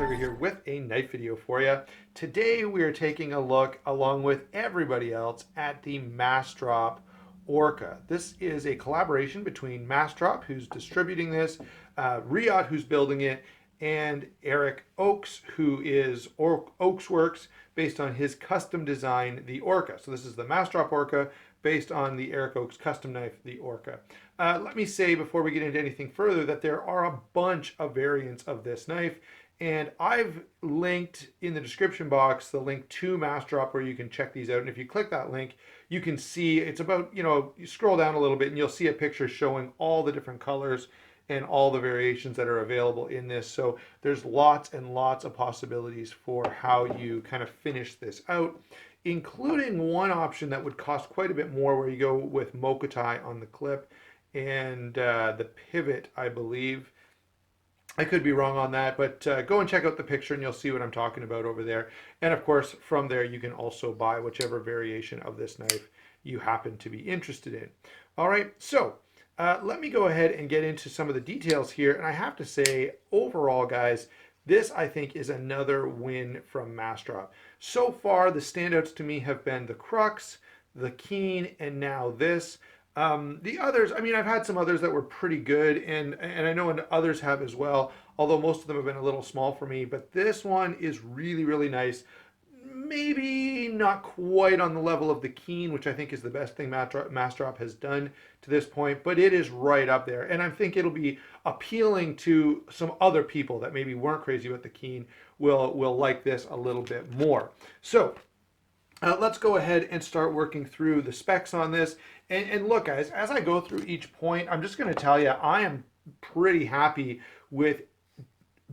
Bootlegger here with a knife video for you. Today we are taking a look, along with everybody else, at the Massdrop Orca. This is a collaboration between Massdrop, who's distributing this, Riyadh, who's building it, and Eric Oakes, who is Oakes Works, based on his custom design, the Orca. So this is the Massdrop Orca, based on the Eric Oakes custom knife, the Orca. Let me say before we get into anything further that there are a bunch of variants of this knife, and I've linked in the description box the link to Massdrop where you can check these out. And if you click that link, you can see it's about, you scroll down a little bit and you'll see a picture showing all the different colors and all the variations that are available in this. So there's lots and lots of possibilities for how you kind of finish this out, including one option that would cost quite a bit more, where you go with Mokutai on the clip and the pivot, I believe. I could be wrong on that, but go and check out the picture and you'll see what I'm talking about over there. And of course, from there, you can also buy whichever variation of this knife you happen to be interested in. All right, so let me go ahead and get into some of the details here. And I have to say, overall, guys, this, I think, is another win from Massdrop. So far, the standouts to me have been the Crux, the Keen, and now this. The others, I mean, I've had some others that were pretty good, and I know others have as well, although most of them have been a little small for me. But this one is really, really nice. Maybe not quite on the level of the Keen, which I think is the best thing Massdrop has done to this point, but it is right up there. And I think it'll be appealing to some other people that maybe weren't crazy about the Keen, will like this a little bit more. So let's go ahead and start working through the specs on this. And look, guys, as I go through each point, I'm just going to tell you, I am pretty happy with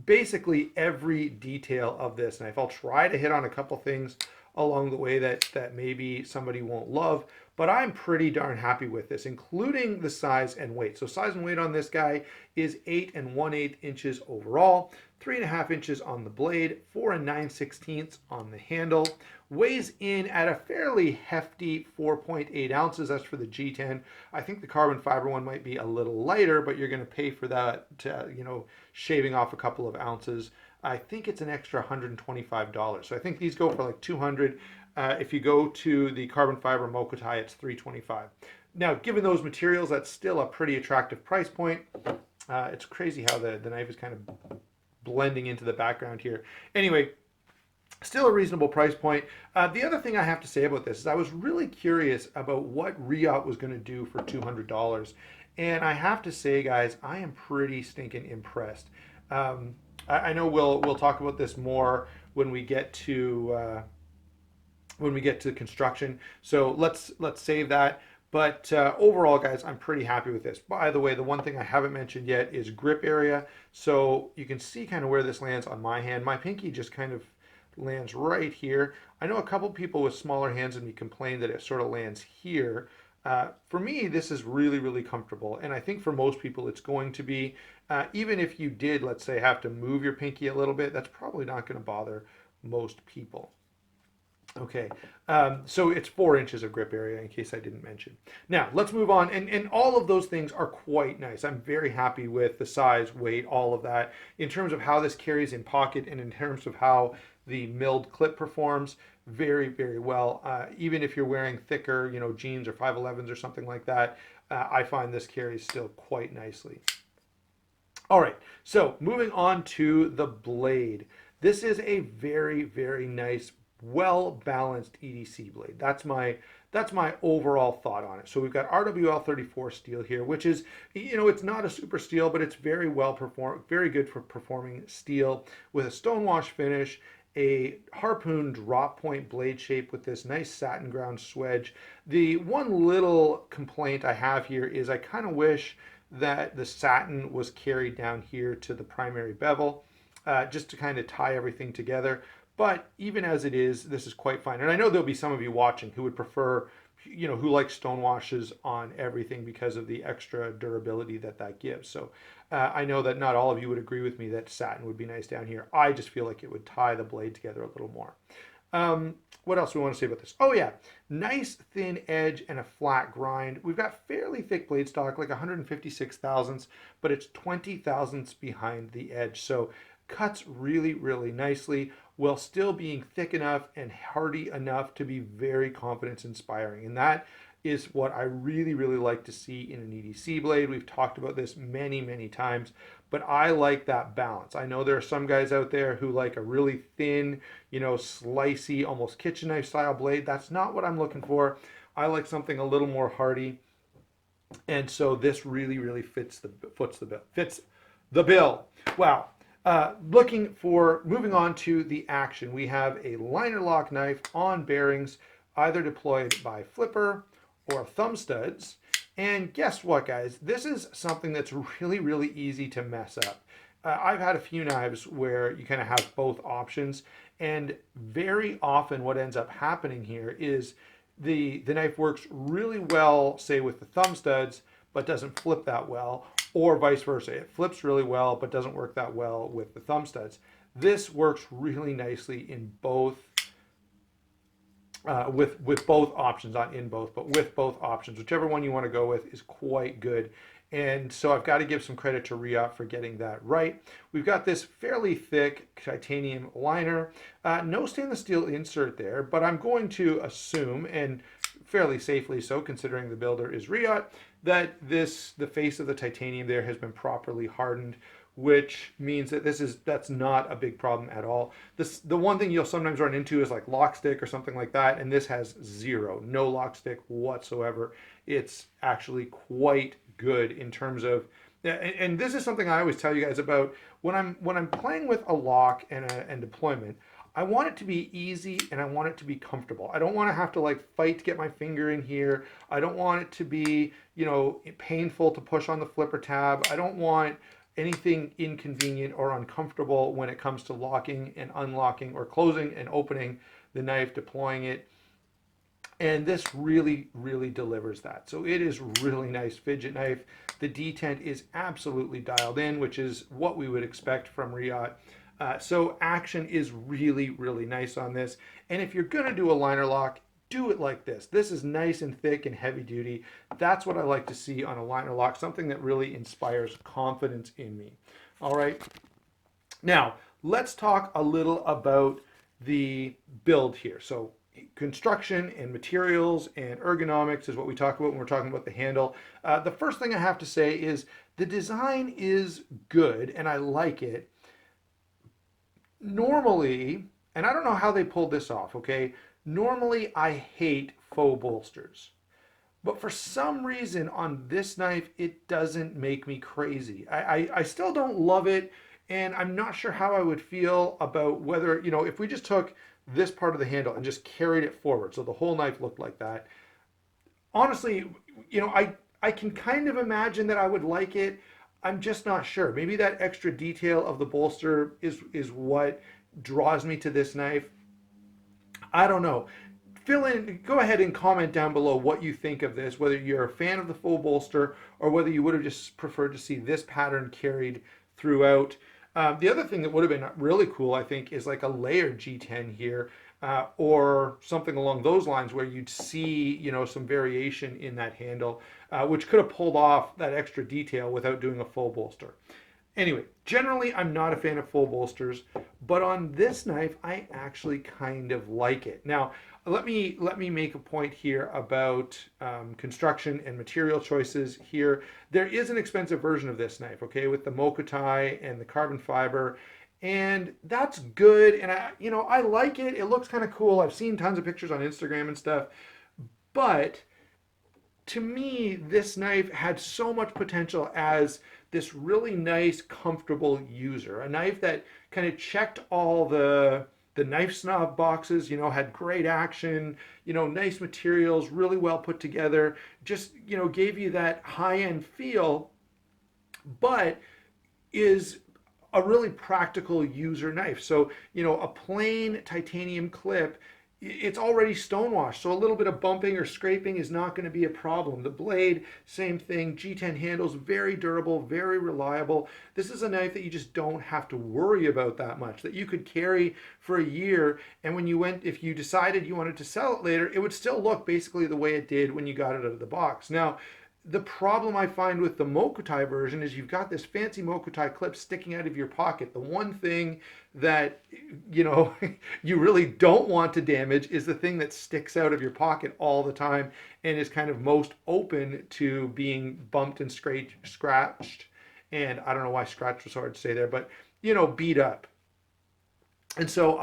basically every detail of this knife. I'll try to hit on a couple things along the way that maybe somebody won't love, but I'm pretty darn happy with this, including the size and weight. So size and weight on this guy is 8 1/8 inches overall, 3.5 inches on the blade, 4 9/16 on the handle. Weighs in at a fairly hefty 4.8 ounces. That's for the G10. I think the carbon fiber one might be a little lighter, but you're going to pay for that, shaving off a couple of ounces. I think it's an extra $125. So I think these go for like $200. If you go to the carbon fiber Mokutai, it's $325. Now, given those materials, that's still a pretty attractive price point. It's crazy how the knife is kind of blending into the background here. Anyway, still a reasonable price point. The other thing I have to say about this is I was really curious about what Riyadh was going to do for $200. And I have to say, guys, I am pretty stinking impressed. I know we'll talk about this more when we get to construction. So let's save that. But overall, guys, I'm pretty happy with this. By the way, the one thing I haven't mentioned yet is grip area. So you can see kind of where this lands on my hand. My pinky just kind of lands right here. I know a couple people with smaller hands than me complain that it sort of lands here. For me, this is really, really comfortable. And I think for most people, it's going to be, even if you did, let's say, have to move your pinky a little bit, that's probably not going to bother most people. Okay, so it's 4 inches of grip area, in case I didn't mention. Now, let's move on. And all of those things are quite nice. I'm very happy with the size, weight, all of that. In terms of how this carries in pocket and in terms of how the milled clip performs, very, very well. Even if you're wearing thicker, jeans or 511s or something like that, I find this carries still quite nicely. All right, so moving on to the blade. This is a very, very nice, well-balanced EDC blade. That's my overall thought on it. So we've got RWL34 steel here, which is, it's not a super steel, but it's very well performed, very good for performing steel, with a stonewash finish, a harpoon drop point blade shape with this nice satin ground swedge. The one little complaint I have here is I kind of wish that the satin was carried down here to the primary bevel, just to kind of tie everything together. But even as it is, this is quite fine. And I know there'll be some of you watching who would prefer, who like stone washes on everything because of the extra durability that gives. So I know that not all of you would agree with me that satin would be nice down here. I just feel like it would tie the blade together a little more. What else do we want to say about this? Oh yeah, nice thin edge and a flat grind. We've got fairly thick blade stock, like 156 thousandths, but it's 20 thousandths behind the edge. So cuts really, really nicely while still being thick enough and hardy enough to be very confidence inspiring. And that is what I really, really like to see in an EDC blade. We've talked about this many, many times, but I like that balance. I know there are some guys out there who like a really thin, slicey, almost kitchen knife style blade. That's not what I'm looking for. I like something a little more hardy. And so this really, really fits the bill. Wow. Moving on to the action, we have a liner lock knife on bearings, either deployed by flipper or thumb studs. And guess what, guys? This is something that's really, really easy to mess up. I've had a few knives where you kind of have both options, and very often what ends up happening here is the knife works really well, say with the thumb studs, but doesn't flip that well, or vice versa. It flips really well, but doesn't work that well with the thumb studs. This works really nicely in both, with both options, not in both, but with both options. Whichever one you want to go with is quite good. And so I've got to give some credit to Riot for getting that right. We've got this fairly thick titanium liner, no stainless steel insert there, but I'm going to assume, and fairly safely so considering the builder is Riot, that the face of the titanium there has been properly hardened, which means that that's not a big problem at all. The one thing you'll sometimes run into is like lock stick or something like that, and this has no lock stick whatsoever. It's actually quite good in terms of, and this is something I always tell you guys about when I'm playing with a lock and deployment. I want it to be easy and I want it to be comfortable. I don't want to have to like fight to get my finger in here. I don't want it to be, painful to push on the flipper tab. I don't want anything inconvenient or uncomfortable when it comes to locking and unlocking or closing and opening the knife, deploying it. And this really, really delivers that. So it is really nice fidget knife. The detent is absolutely dialed in, which is what we would expect from Riot. So action is really, really nice on this. And if you're gonna do a liner lock, do it like this. This is nice and thick and heavy duty. That's what I like to see on a liner lock, something that really inspires confidence in me. All right. Now, let's talk a little about the build here. So construction and materials and ergonomics is what we talk about when we're talking about the handle. The first thing I have to say is the design is good and I like it. Normally, and I don't know how they pulled this off, okay? Normally I hate faux bolsters. But for some reason on this knife, it doesn't make me crazy. I still don't love it, and I'm not sure how I would feel about whether, if we just took this part of the handle and just carried it forward, so the whole knife looked like that. Honestly, I can kind of imagine that I would like it. I'm just not sure. Maybe that extra detail of the bolster is what draws me to this knife. I don't know. Go ahead and comment down below what you think of this, whether you're a fan of the full bolster or whether you would have just preferred to see this pattern carried throughout. The other thing that would have been really cool, I think, is like a layered G10 here, or something along those lines where you'd see, some variation in that handle, which could have pulled off that extra detail without doing a full bolster. Anyway, generally I'm not a fan of full bolsters, but on this knife I actually kind of like it. Now, let me make a point here about construction and material choices here. There is an expensive version of this knife, okay, with the Mokutai and the carbon fiber, and that's good. And I like it. It looks kind of cool. I've seen tons of pictures on Instagram and stuff, but to me, this knife had so much potential as this really nice, comfortable user. A knife that kind of checked all the knife snob boxes, had great action, nice materials, really well put together, just, gave you that high-end feel, but is a really practical user knife. So, a plain titanium clip, it's already stonewashed, so a little bit of bumping or scraping is not going to be a problem. The blade, same thing. G10 handles, very durable, very reliable. This is a knife that you just don't have to worry about that much, that you could carry for a year, and if you decided you wanted to sell it later, it would still look basically the way it did when you got it out of the box. Now, the problem I find with the Mokutai version is you've got this fancy Mokutai clip sticking out of your pocket. The one thing that, you know, you really don't want to damage is the thing that sticks out of your pocket all the time and is kind of most open to being bumped and scratched. And I don't know why scratch was hard to say there, but, you know, beat up. And so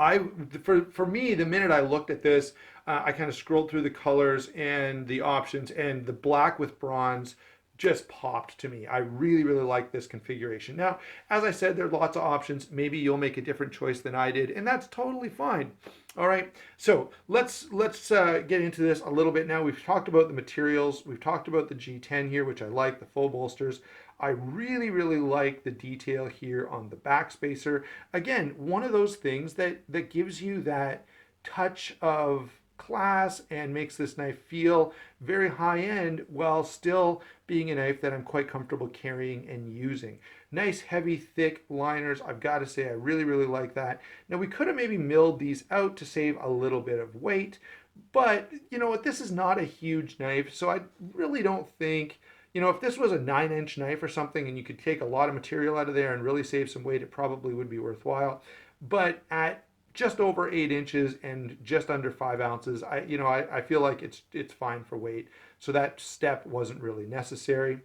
for me, the minute I looked at this, I kind of scrolled through the colors and the options, and the black with bronze just popped to me. I really, really like this configuration. Now, as I said, there are lots of options. Maybe you'll make a different choice than I did, and that's totally fine. All right, so let's get into this a little bit now. We've talked about the materials. We've talked about the G10 here, which I like, the faux bolsters. I really, really like the detail here on the back spacer. Again, one of those things that gives you that touch of class and makes this knife feel very high end while still being a knife that I'm quite comfortable carrying and using. Nice, heavy, thick liners. I've got to say, I really, really like that. Now, we could have maybe milled these out to save a little bit of weight, but you know what? This is not a huge knife, so I really don't think, you know, if this was a 9-inch knife or something and you could take a lot of material out of there and really save some weight, it probably would be worthwhile. But at just over 8 inches and just under 5 ounces, I feel like it's fine for weight. So that step wasn't really necessary.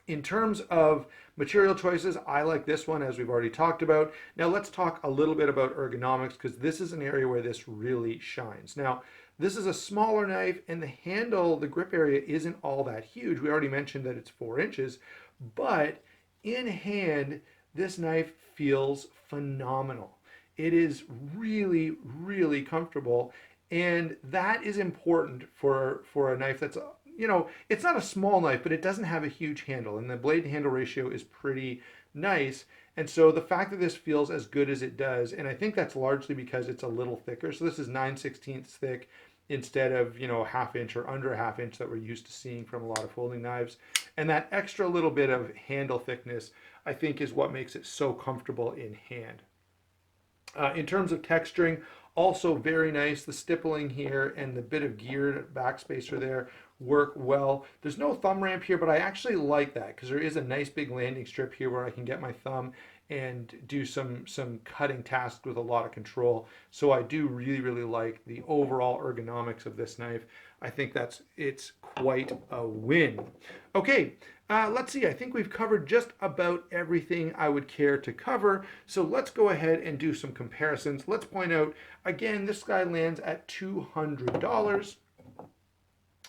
In terms of material choices, I like this one, as we've already talked about. Now let's talk a little bit about ergonomics, because this is an area where this really shines. Now, this is a smaller knife, and the handle, the grip area isn't all that huge. We already mentioned that it's 4 inches, but in hand, this knife feels phenomenal. It is really, really comfortable, and that is important for a knife that's, you know, it's not a small knife, but it doesn't have a huge handle, and the blade to handle ratio is pretty nice. And so the fact that this feels as good as it does, and I think that's largely because it's a little thicker. So this is 9/16 thick instead of, you know, a half inch or under a half inch that we're used to seeing from a lot of folding knives. And that extra little bit of handle thickness, I think, is what makes it so comfortable in hand. In terms of texturing, also very nice. The stippling here and the bit of geared backspacer there work well. There's no thumb ramp here, but I actually like that because there is a nice big landing strip here where I can get my thumb and do some cutting tasks with a lot of control. So I do really, really like the overall ergonomics of this knife. I think it's quite a win. Okay, let's see. I think we've covered just about everything I would care to cover. So let's go ahead and do some comparisons. Let's point out, again, this guy lands at $200.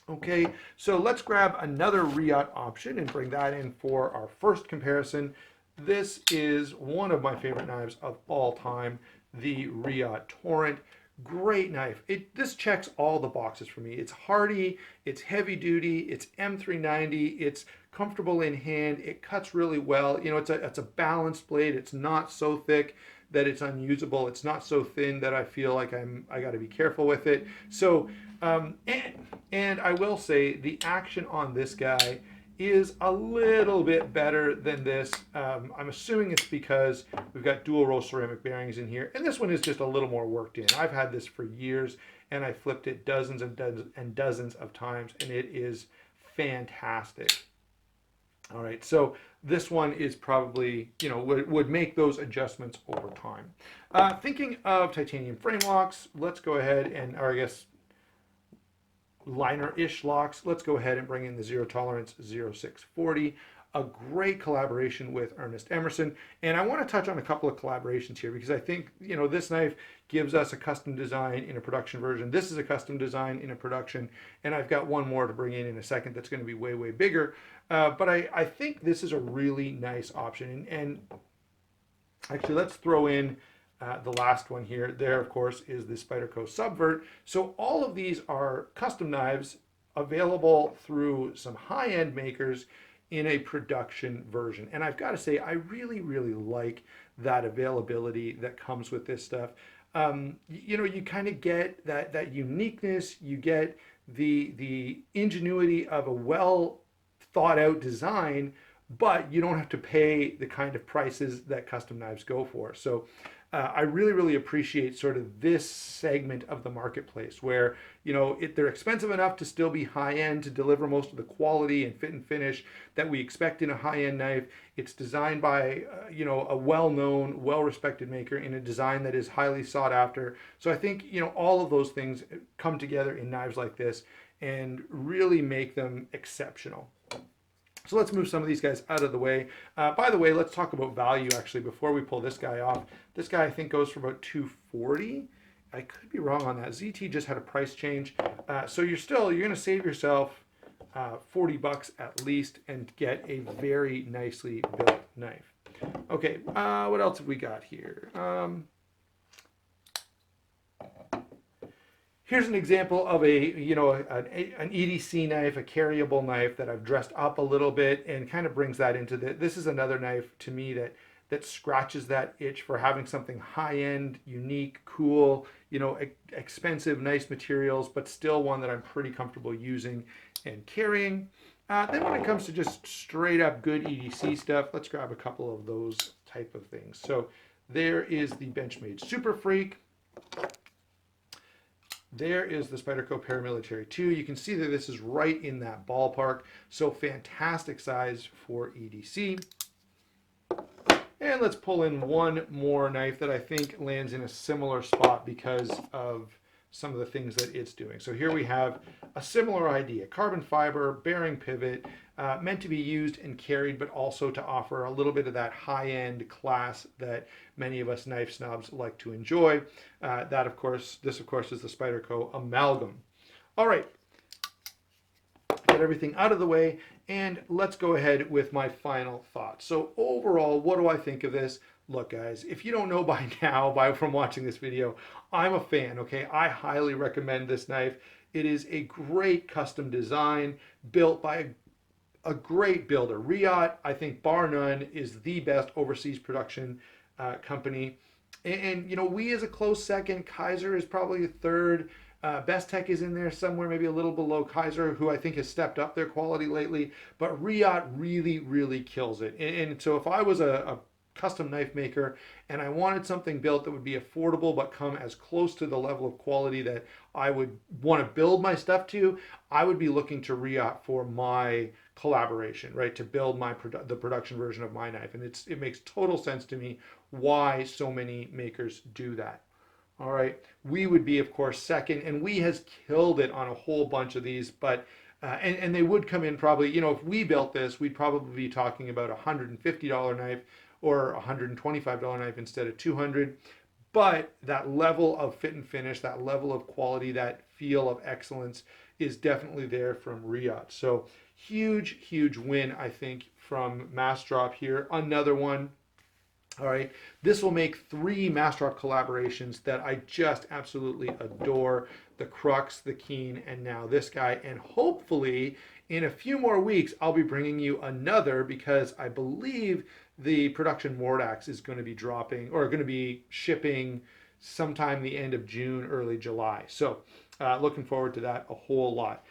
Okay, so let's grab another Riot option and bring that in for our first comparison. This is one of my favorite knives of all time, the Riot Torrent. Great knife. This checks all the boxes for me. It's hardy, it's heavy duty, it's M390, it's comfortable in hand, it cuts really well. You know, it's a balanced blade. It's not so thick that it's unusable. It's not so thin that I feel like I got to be careful with it. So, and I will say the action on this guy is a little bit better than this. I'm assuming it's because we've got dual row ceramic bearings in here, and this one is just a little more worked in. I've had this for years, and I flipped it dozens and dozens and dozens of times, and it is fantastic. All right, so this one is probably, you know, would make those adjustments over time. Thinking of titanium frame locks, let's go ahead and, or I guess, liner-ish locks. Let's go ahead and bring in the Zero Tolerance 0640, a great collaboration with Ernest Emerson. And I want to touch on a couple of collaborations here because I think, you know, this knife gives us a custom design in a production version. This is a custom design in a production, and I've got one more to bring in a second that's going to be way, way bigger. But I think this is a really nice option. And actually, let's throw in the last one here. There, of course, is the Spyderco Subvert. So all of these are custom knives available through some high-end makers in a production version. And I've got to say, I really, really like that availability that comes with this stuff. You know, you kind of get that uniqueness. You get the ingenuity of a well thought out design, but you don't have to pay the kind of prices that custom knives go for. So I really, really appreciate sort of this segment of the marketplace where, they're expensive enough to still be high end to deliver most of the quality and fit and finish that we expect in a high end knife. It's designed by, a well known, well respected maker in a design that is highly sought after. So I think, all of those things come together in knives like this and really make them exceptional. So let's move some of these guys out of the way. By the way, let's talk about value actually before we pull this guy off. This guy I think goes for about $240. I could be wrong on that. ZT just had a price change. So you're going to save yourself $40 at least and get a very nicely built knife. Okay, what else have we got here? Here's an example of an EDC knife, a carryable knife that I've dressed up a little bit and kind of brings that into this is another knife to me that scratches that itch for having something high-end, unique, cool, expensive, nice materials, but still one that I'm pretty comfortable using and carrying. Then when it comes to just straight up good EDC stuff, let's grab a couple of those type of things. So there is the Benchmade Super Freak. There is the Spyderco Paramilitary 2. You can see that this is right in that ballpark. So fantastic size for EDC. And let's pull in one more knife that I think lands in a similar spot because of some of the things that it's doing. So here we have a similar idea. Carbon fiber, bearing pivot, meant to be used and carried, but also to offer a little bit of that high-end class that many of us knife snobs like to enjoy. This of course is the Spyderco Amalgam. All right, get everything out of the way, and let's go ahead with my final thoughts. So overall, what do I think of this? Look, guys, if you don't know by now, from watching this video, I'm a fan, okay? I highly recommend this knife. It is a great custom design built by a great builder. Riot, I think, bar none, is the best overseas production company. And we as a close second. Kaiser is probably a third. Best Tech is in there somewhere, maybe a little below Kaiser, who I think has stepped up their quality lately. But Riot really, really kills it. And so if I was a custom knife maker and I wanted something built that would be affordable but come as close to the level of quality that I would want to build my stuff to, I would be looking to Riot for my collaboration, right, to build the production version of my knife. And it makes total sense to me why so many makers do that. All right, we would be of course second, and we has killed it on a whole bunch of these, but and they would come in probably, if we built this, we'd probably be talking about a $150 knife or a $125 knife instead of $200. But that level of fit and finish, that level of quality, that feel of excellence is definitely there from Riot. So huge, huge win, I think, from Massdrop here. Another one. All right, this will make 3 Massdrop collaborations that I just absolutely adore. The Crux, the Keen, and now this guy. And hopefully in a few more weeks, I'll be bringing you another, because I believe the production Mordax is going to be dropping, or going to be shipping sometime the end of June, early July. So looking forward to that a whole lot.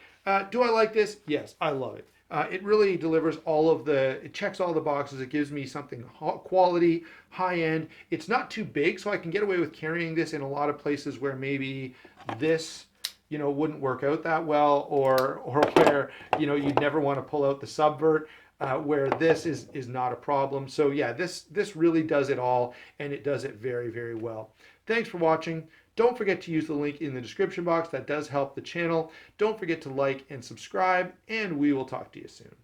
Do I like this? Yes, I love it. It really delivers it checks all the boxes. It gives me something quality, high end. It's not too big, so I can get away with carrying this in a lot of places where maybe this, wouldn't work out that well, or where, you'd never want to pull out the subvert, where this is not a problem. So yeah, this really does it all, and it does it very, very well. Thanks for watching. Don't forget to use the link in the description box. That does help the channel. Don't forget to like and subscribe, and we will talk to you soon.